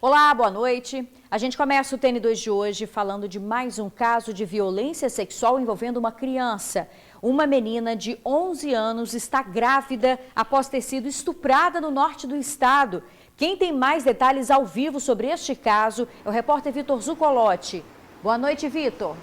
Olá, boa noite. A gente começa o TN2 de hoje falando de mais um caso de violência sexual envolvendo uma criança. Uma menina de 11 anos está grávida após ter sido estuprada no norte do estado. Quem tem mais detalhes ao vivo sobre este caso é o repórter Vitor Zucolotti. Boa noite, Vitor.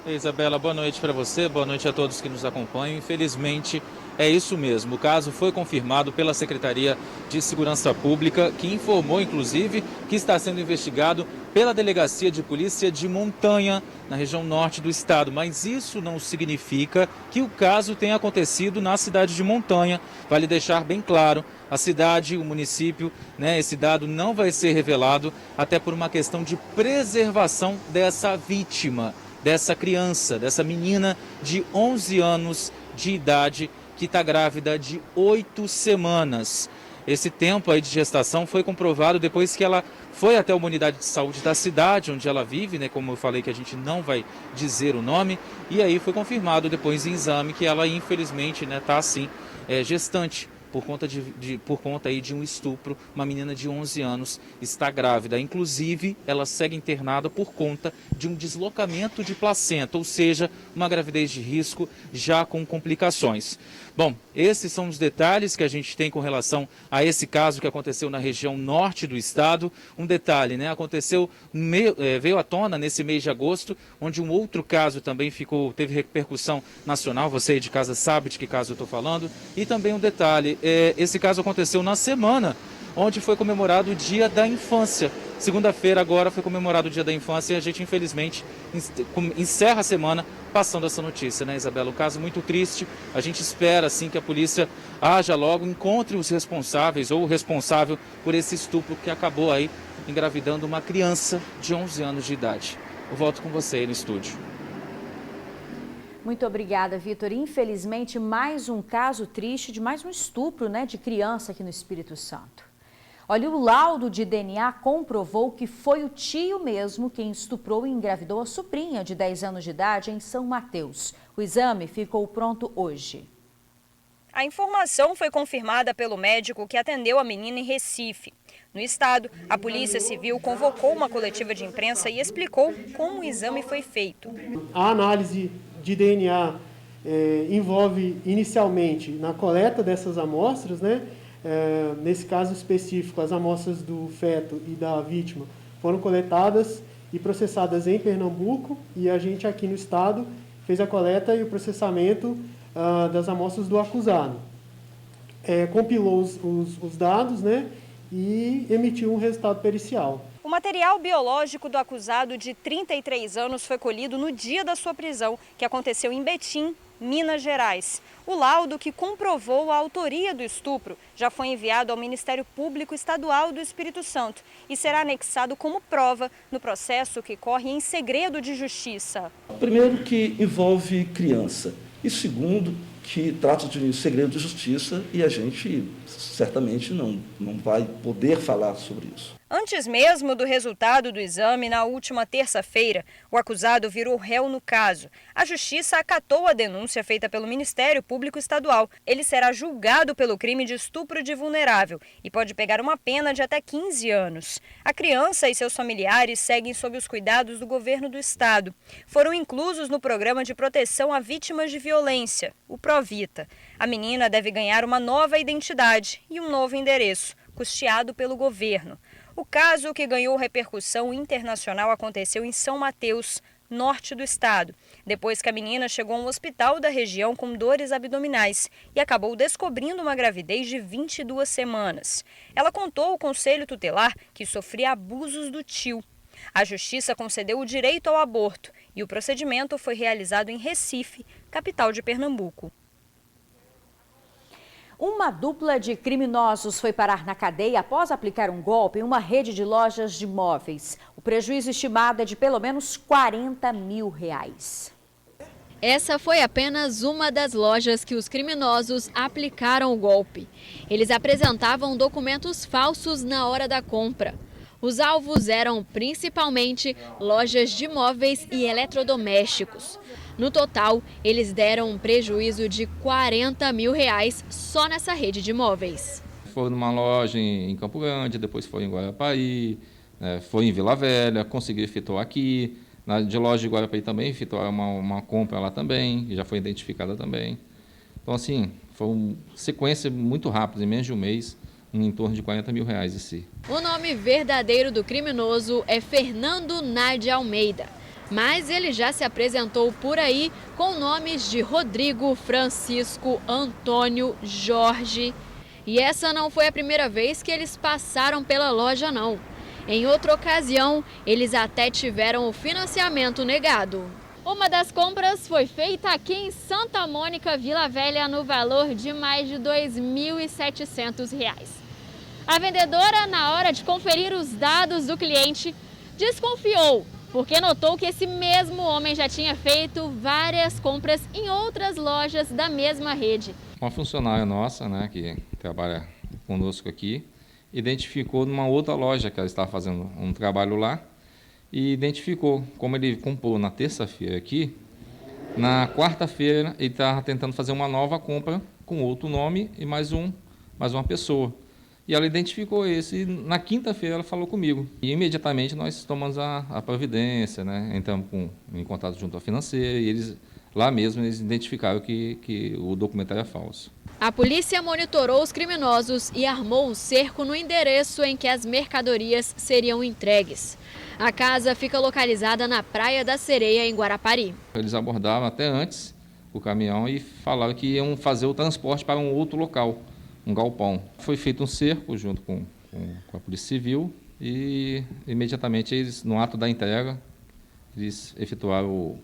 Isabela, boa noite para você, boa noite a todos que nos acompanham. Infelizmente, é isso mesmo. O caso foi confirmado pela Secretaria de Segurança Pública, que informou, inclusive, que está sendo investigado pela Delegacia de Polícia de Montanha, na região norte do estado. Mas isso não significa que o caso tenha acontecido na cidade de Montanha. Vale deixar bem claro, a cidade, o município, esse dado não vai ser revelado, até por uma questão de preservação dessa vítima, dessa criança, dessa menina de 11 anos de idade, que está grávida de 8 semanas. Esse tempo aí de gestação foi comprovado depois que ela foi até uma unidade de saúde da cidade onde ela vive, como eu falei que a gente não vai dizer o nome, e aí foi confirmado depois em exame que ela infelizmente está assim, gestante. Por conta aí de um estupro, uma menina de 11 anos está grávida. Inclusive, ela segue internada por conta de um deslocamento de placenta, ou seja, uma gravidez de risco já com complicações. Bom, esses são os detalhes que a gente tem com relação a esse caso que aconteceu na região norte do estado. Um detalhe, aconteceu, veio à tona nesse mês de agosto, onde um outro caso também teve repercussão nacional. Você aí de casa sabe de que caso eu estou falando. E também um detalhe, esse caso aconteceu na semana onde foi comemorado o Dia da Infância. Segunda-feira agora foi comemorado o Dia da Infância e a gente infelizmente encerra a semana passando essa notícia, Isabela? Um caso muito triste. A gente espera assim que a polícia haja logo, encontre os responsáveis ou o responsável por esse estupro que acabou aí engravidando uma criança de 11 anos de idade. Eu volto com você aí no estúdio. Muito obrigada, Vitor. Infelizmente, mais um caso triste de mais um estupro, de criança aqui no Espírito Santo. Olha, o laudo de DNA comprovou que foi o tio mesmo quem estuprou e engravidou a sobrinha de 10 anos de idade em São Mateus. O exame ficou pronto hoje. A informação foi confirmada pelo médico que atendeu a menina em Recife. No estado, a Polícia Civil convocou uma coletiva de imprensa e explicou como o exame foi feito. A análise de DNA envolve inicialmente na coleta dessas amostras, nesse caso específico, as amostras do feto e da vítima foram coletadas e processadas em Pernambuco e a gente aqui no estado fez a coleta e o processamento das amostras do acusado. Compilou os dados, e emitiu um resultado pericial. O material biológico do acusado de 33 anos foi colhido no dia da sua prisão, que aconteceu em Betim, Minas Gerais. O laudo que comprovou a autoria do estupro já foi enviado ao Ministério Público Estadual do Espírito Santo e será anexado como prova no processo que corre em segredo de justiça. Primeiro, que envolve criança, e segundo, que trata de segredo de justiça e a gente certamente não vai poder falar sobre isso. Antes mesmo do resultado do exame, na última terça-feira, o acusado virou réu no caso. A Justiça acatou a denúncia feita pelo Ministério Público Estadual. Ele será julgado pelo crime de estupro de vulnerável e pode pegar uma pena de até 15 anos. A criança e seus familiares seguem sob os cuidados do governo do estado. Foram inclusos no Programa de Proteção a Vítimas de Violência, o Provita. A menina deve ganhar uma nova identidade e um novo endereço, custeado pelo governo. O caso, que ganhou repercussão internacional, aconteceu em São Mateus, norte do estado, depois que a menina chegou a um hospital da região com dores abdominais e acabou descobrindo uma gravidez de 22 semanas. Ela contou ao Conselho Tutelar que sofria abusos do tio. A Justiça concedeu o direito ao aborto e o procedimento foi realizado em Recife, capital de Pernambuco. Uma dupla de criminosos foi parar na cadeia após aplicar um golpe em uma rede de lojas de móveis. O prejuízo estimado é de pelo menos R$40 mil. Essa foi apenas uma das lojas que os criminosos aplicaram o golpe. Eles apresentavam documentos falsos na hora da compra. Os alvos eram principalmente lojas de móveis e eletrodomésticos. No total, eles deram um prejuízo de R$40 mil só nessa rede de imóveis. Foi numa loja em Campo Grande, depois foi em Guarapari, foi em Vila Velha, conseguiu efetuar aqui. De loja de Guarapari também efetuar uma compra lá também, já foi identificada também. Então, assim, foi uma sequência muito rápida, em menos de um mês, em torno de R$40 mil em si. O nome verdadeiro do criminoso é Fernando Nadi Almeida, mas ele já se apresentou por aí com nomes de Rodrigo, Francisco, Antônio, Jorge. E essa não foi a primeira vez que eles passaram pela loja, não. Em outra ocasião, eles até tiveram o financiamento negado. Uma das compras foi feita aqui em Santa Mônica, Vila Velha, no valor de mais de R$2.700. A vendedora, na hora de conferir os dados do cliente, desconfiou, porque notou que esse mesmo homem já tinha feito várias compras em outras lojas da mesma rede. Uma funcionária nossa, que trabalha conosco aqui, identificou numa outra loja que ela estava fazendo um trabalho lá e identificou, como ele comprou na terça-feira aqui, na quarta-feira ele estava tentando fazer uma nova compra com outro nome e mais uma pessoa. E ela identificou esse e na quinta-feira ela falou comigo. E imediatamente nós tomamos a providência, entramos em contato junto à financeira e eles lá mesmo eles identificaram que o documento era falso. A polícia monitorou os criminosos e armou um cerco no endereço em que as mercadorias seriam entregues. A casa fica localizada na Praia da Sereia, em Guarapari. Eles abordaram até antes o caminhão e falaram que iam fazer o transporte para um outro local, um galpão. Foi feito um cerco junto com a Polícia Civil e imediatamente eles, no ato da entrega, eles efetuaram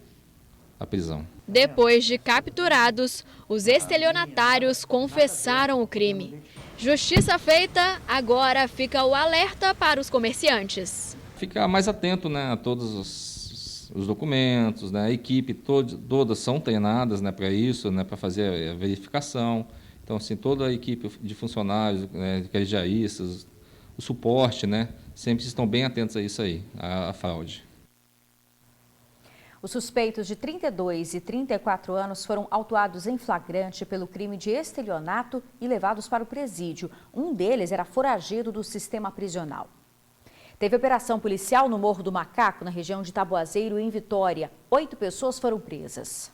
a prisão. Depois de capturados, os estelionatários confessaram o crime. Justiça feita, agora fica o alerta para os comerciantes. Ficar mais atento a todos os documentos, a equipe todas são treinadas para isso, para fazer a verificação. Então, assim, toda a equipe de funcionários, crediaristas, o suporte, sempre estão bem atentos a isso aí, à fraude. Os suspeitos de 32 e 34 anos foram autuados em flagrante pelo crime de estelionato e levados para o presídio. Um deles era foragido do sistema prisional. Teve operação policial no Morro do Macaco, na região de Taboazeiro, em Vitória. 8 pessoas foram presas.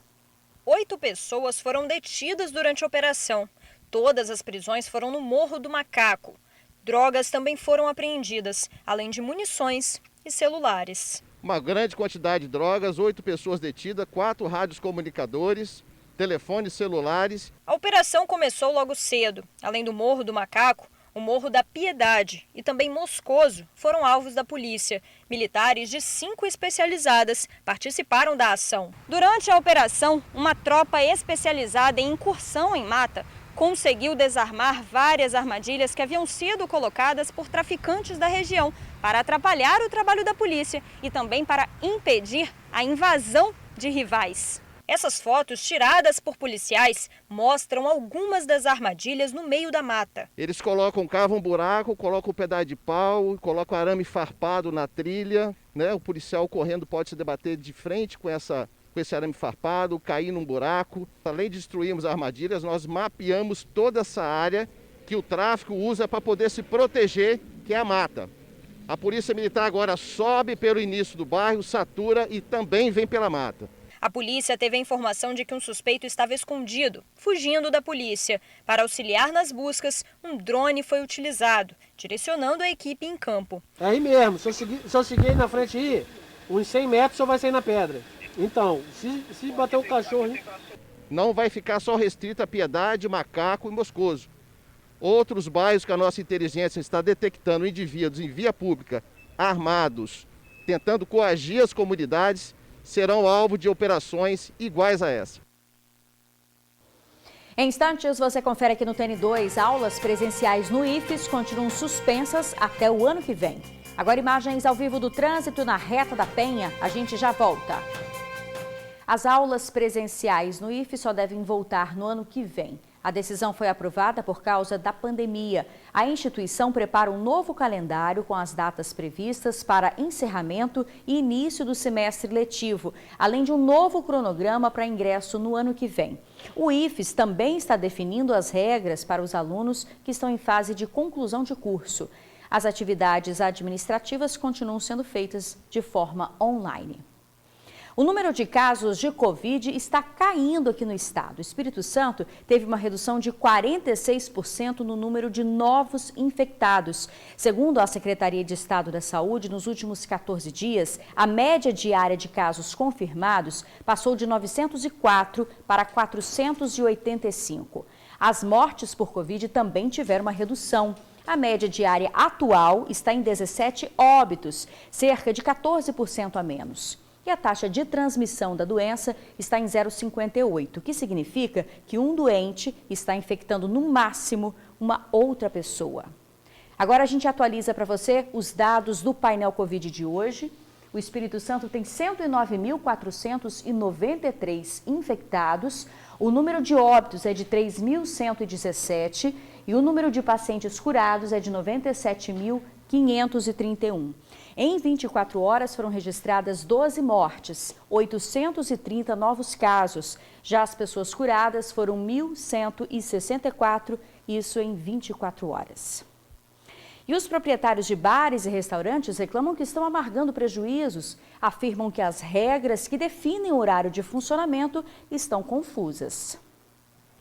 8 pessoas foram detidas durante a operação. Todas as prisões foram no Morro do Macaco. Drogas também foram apreendidas, além de munições e celulares. Uma grande quantidade de drogas, 8 pessoas detidas, 4 rádios comunicadores, telefones celulares. A operação começou logo cedo. Além do Morro do Macaco, o Morro da Piedade e também Moscoso foram alvos da polícia. Militares de 5 especializadas participaram da ação. Durante a operação, uma tropa especializada em incursão em mata conseguiu desarmar várias armadilhas que haviam sido colocadas por traficantes da região para atrapalhar o trabalho da polícia e também para impedir a invasão de rivais. Essas fotos tiradas por policiais mostram algumas das armadilhas no meio da mata. Eles cavam um buraco, colocam um pedaço de pau, colocam arame farpado na trilha, O policial correndo pode se debater de frente com esse arame farpado, cair num buraco. Além de destruirmos armadilhas, nós mapeamos toda essa área que o tráfico usa para poder se proteger, que é a mata. A Polícia Militar agora sobe pelo início do bairro, satura e também vem pela mata. A polícia teve a informação de que um suspeito estava escondido, fugindo da polícia. Para auxiliar nas buscas, um drone foi utilizado, direcionando a equipe em campo. É aí mesmo, se eu seguir aí na frente aí, uns 100 metros o senhor vai sair na pedra. Então, se bater o cachorro... Não vai ficar só restrito a Piedade, Macaco e Moscoso. Outros bairros que a nossa inteligência está detectando indivíduos em via pública, armados, tentando coagir as comunidades, serão alvo de operações iguais a essa. Em instantes, você confere aqui no TN2, aulas presenciais no IFES continuam suspensas até o ano que vem. Agora imagens ao vivo do trânsito na Reta da Penha, a gente já volta. As aulas presenciais no IFES só devem voltar no ano que vem. A decisão foi aprovada por causa da pandemia. A instituição prepara um novo calendário com as datas previstas para encerramento e início do semestre letivo, além de um novo cronograma para ingresso no ano que vem. O IFES também está definindo as regras para os alunos que estão em fase de conclusão de curso. As atividades administrativas continuam sendo feitas de forma online. O número de casos de Covid está caindo aqui no estado. O Espírito Santo teve uma redução de 46% no número de novos infectados. Segundo a Secretaria de Estado da Saúde, nos últimos 14 dias, a média diária de casos confirmados passou de 904 para 485. As mortes por Covid também tiveram uma redução. A média diária atual está em 17 óbitos, cerca de 14% a menos. E a taxa de transmissão da doença está em 0,58, que significa que um doente está infectando no máximo uma outra pessoa. Agora a gente atualiza para você os dados do painel Covid de hoje. O Espírito Santo tem 109.493 infectados, o número de óbitos é de 3.117 e o número de pacientes curados é de 97.531. Em 24 horas foram registradas 12 mortes, 830 novos casos. Já as pessoas curadas foram 1.164, isso em 24 horas. E os proprietários de bares e restaurantes reclamam que estão amargando prejuízos. Afirmam que as regras que definem o horário de funcionamento estão confusas.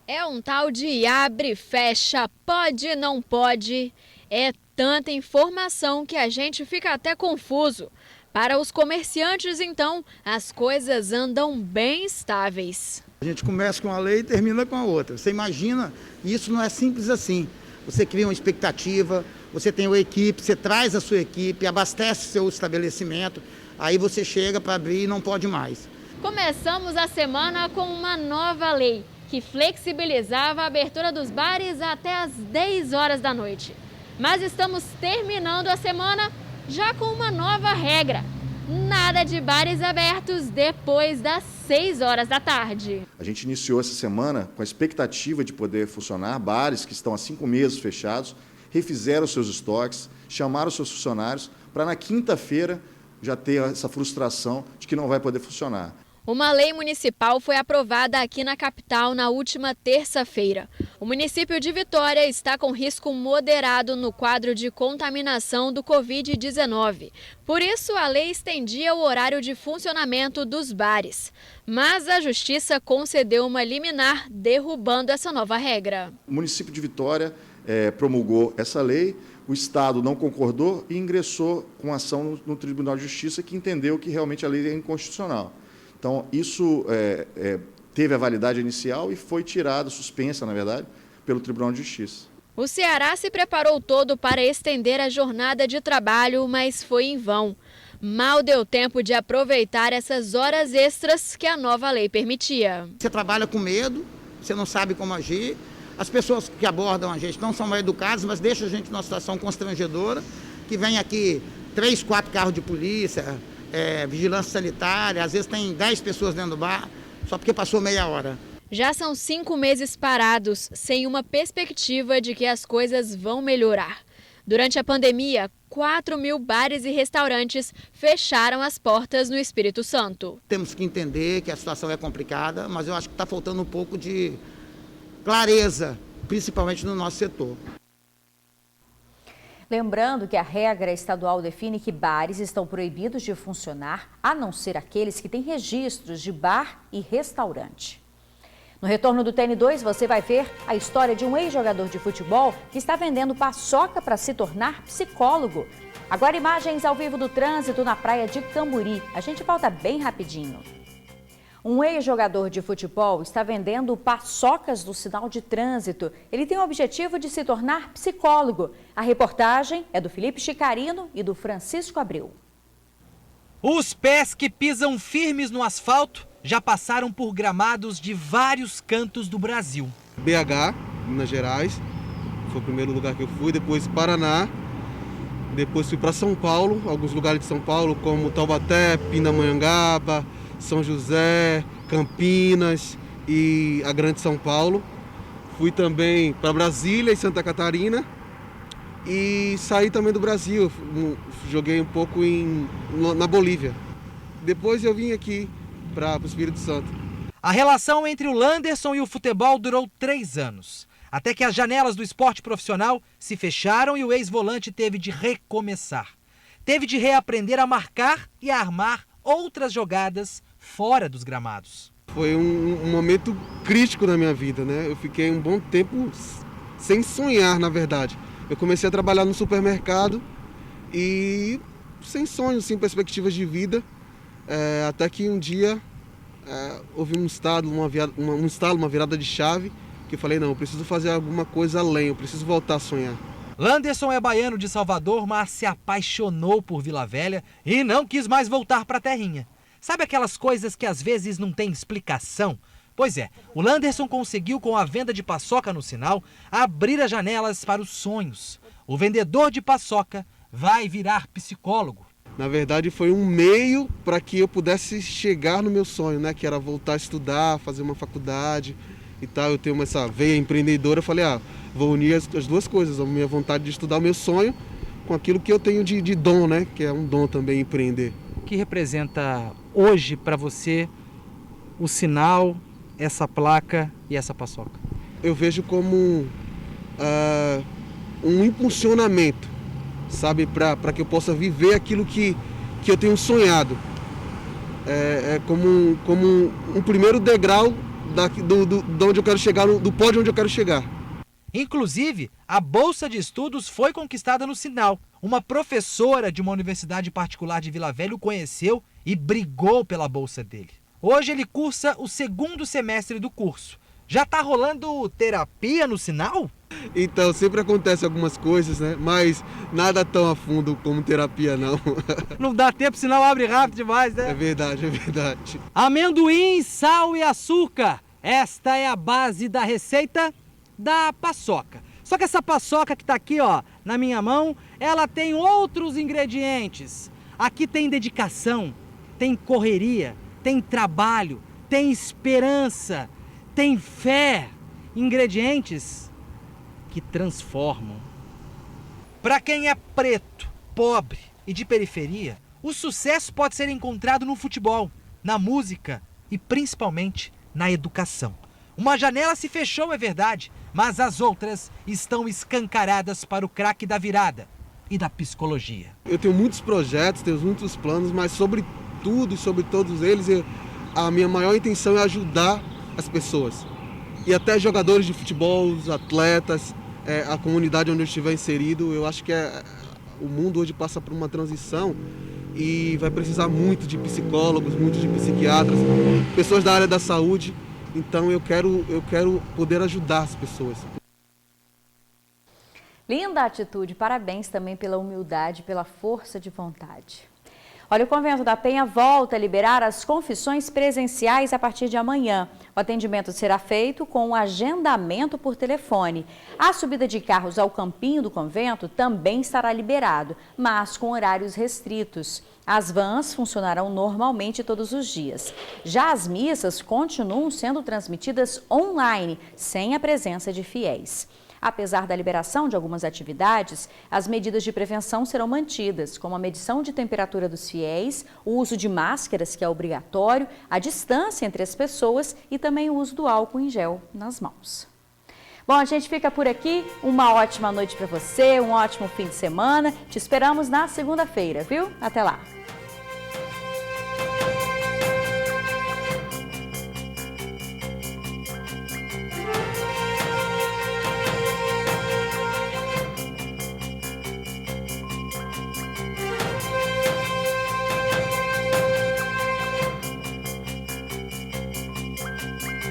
É um tal de abre, fecha, pode, não pode. É tanta informação que a gente fica até confuso. Para os comerciantes, então, as coisas andam bem estáveis. A gente começa com uma lei e termina com a outra. Você imagina, isso não é simples assim. Você cria uma expectativa, você tem uma equipe, você traz a sua equipe, abastece seu estabelecimento, aí você chega para abrir e não pode mais. Começamos a semana com uma nova lei que flexibilizava a abertura dos bares até às 10 horas da noite. Mas estamos terminando a semana já com uma nova regra. Nada de bares abertos depois das 6 horas da tarde. A gente iniciou essa semana com a expectativa de poder funcionar. Bares que estão há 5 meses fechados, refizeram seus estoques, chamaram seus funcionários para na quinta-feira já ter essa frustração de que não vai poder funcionar. Uma lei municipal foi aprovada aqui na capital na última terça-feira. O município de Vitória está com risco moderado no quadro de contaminação do Covid-19. Por isso, a lei estendia o horário de funcionamento dos bares. Mas a Justiça concedeu uma liminar derrubando essa nova regra. O município de Vitória promulgou essa lei, o Estado não concordou e ingressou com ação no Tribunal de Justiça, que entendeu que realmente a lei é inconstitucional. Então, isso teve a validade inicial e foi tirado, suspensa, na verdade, pelo Tribunal de Justiça. O Ceará se preparou todo para estender a jornada de trabalho, mas foi em vão. Mal deu tempo de aproveitar essas horas extras que a nova lei permitia. Você trabalha com medo, você não sabe como agir. As pessoas que abordam a gente não são mal educadas, mas deixam a gente numa situação constrangedora, que vem aqui 3, 4 carros de polícia, vigilância sanitária, às vezes tem 10 pessoas dentro do bar, só porque passou meia hora. Já são 5 meses parados, sem uma perspectiva de que as coisas vão melhorar. Durante a pandemia, 4.000 bares e restaurantes fecharam as portas no Espírito Santo. Temos que entender que a situação é complicada, mas eu acho que está faltando um pouco de clareza, principalmente no nosso setor. Lembrando que a regra estadual define que bares estão proibidos de funcionar, a não ser aqueles que têm registros de bar e restaurante. No retorno do TN2, você vai ver a história de um ex-jogador de futebol que está vendendo paçoca para se tornar psicólogo. Agora imagens ao vivo do trânsito na praia de Camburi. A gente volta bem rapidinho. Um ex-jogador de futebol está vendendo paçocas no sinal de trânsito. Ele tem o objetivo de se tornar psicólogo. A reportagem é do Felipe Chicarino e do Francisco Abreu. Os pés que pisam firmes no asfalto já passaram por gramados de vários cantos do Brasil. BH, Minas Gerais, foi o primeiro lugar que eu fui, depois Paraná, depois fui para São Paulo, alguns lugares de São Paulo, como Taubaté, Pindamonhangaba, São José, Campinas e a Grande São Paulo. Fui também para Brasília e Santa Catarina e saí também do Brasil. Joguei um pouco na Bolívia. Depois eu vim aqui para o Espírito Santo. A relação entre o Landerson e o futebol durou 3 anos, até que as janelas do esporte profissional se fecharam e o ex-volante teve de recomeçar. Teve de reaprender a marcar e a armar outras jogadas fora dos gramados. Foi um momento crítico na minha vida, né? Eu fiquei um bom tempo sem sonhar, na verdade. Eu comecei a trabalhar no supermercado e sem sonhos, sem perspectivas de vida, até que um dia houve um estalo, uma virada de chave, que eu falei, não, eu preciso fazer alguma coisa além, eu preciso voltar a sonhar. Landerson é baiano de Salvador, mas se apaixonou por Vila Velha e não quis mais voltar para a terrinha. Sabe aquelas coisas que às vezes não tem explicação? Pois é, o Landerson conseguiu, com a venda de paçoca no Sinal, abrir as janelas para os sonhos. O vendedor de paçoca vai virar psicólogo. Na verdade, foi um meio para que eu pudesse chegar no meu sonho, né? Que era voltar a estudar, fazer uma faculdade e tal. Eu tenho essa veia empreendedora, eu falei, vou unir as duas coisas, a minha vontade de estudar o meu sonho com aquilo que eu tenho de dom, né? Que é um dom também empreender. O que representa hoje para você o Sinal, essa placa e essa paçoca? Eu vejo como um impulsionamento, sabe, para que eu possa viver aquilo que eu tenho sonhado. É como um primeiro degrau de onde eu quero chegar, do pódio onde eu quero chegar. Inclusive, a bolsa de estudos foi conquistada no Sinal. Uma professora de uma universidade particular de Vila Velha o conheceu e brigou pela bolsa dele. Hoje ele cursa o 2º semestre do curso. Já está rolando terapia no Sinal? Então, sempre acontece algumas coisas, né? Mas nada tão a fundo como terapia, não. Não dá tempo, senão abre rápido demais, né? É verdade, é verdade. Amendoim, sal e açúcar. Esta é a base da receita da paçoca. Só que essa paçoca que está aqui, ó, na minha mão, ela tem outros ingredientes. Aqui tem dedicação, tem correria, tem trabalho, tem esperança, tem fé. Ingredientes que transformam. Para quem é preto, pobre e de periferia, o sucesso pode ser encontrado no futebol, na música e principalmente na educação. Uma janela se fechou, é verdade, mas as outras estão escancaradas para o craque da virada e da psicologia. Eu tenho muitos projetos, tenho muitos planos, mas sobre tudo e sobre todos eles, a minha maior intenção é ajudar as pessoas. E até jogadores de futebol, os atletas, a comunidade onde eu estiver inserido. Eu acho que o mundo hoje passa por uma transição e vai precisar muito de psicólogos, muito de psiquiatras, pessoas da área da saúde. Então eu quero poder ajudar as pessoas. Linda atitude, parabéns também pela humildade, pela força de vontade. Olha, o Convento da Penha volta a liberar as confissões presenciais a partir de amanhã. O atendimento será feito com agendamento por telefone. A subida de carros ao campinho do convento também estará liberado, mas com horários restritos. As vans funcionarão normalmente todos os dias. Já as missas continuam sendo transmitidas online, sem a presença de fiéis. Apesar da liberação de algumas atividades, as medidas de prevenção serão mantidas, como a medição de temperatura dos fiéis, o uso de máscaras, que é obrigatório, a distância entre as pessoas e também o uso do álcool em gel nas mãos. Bom, a gente fica por aqui. Uma ótima noite para você, um ótimo fim de semana. Te esperamos na segunda-feira, viu? Até lá!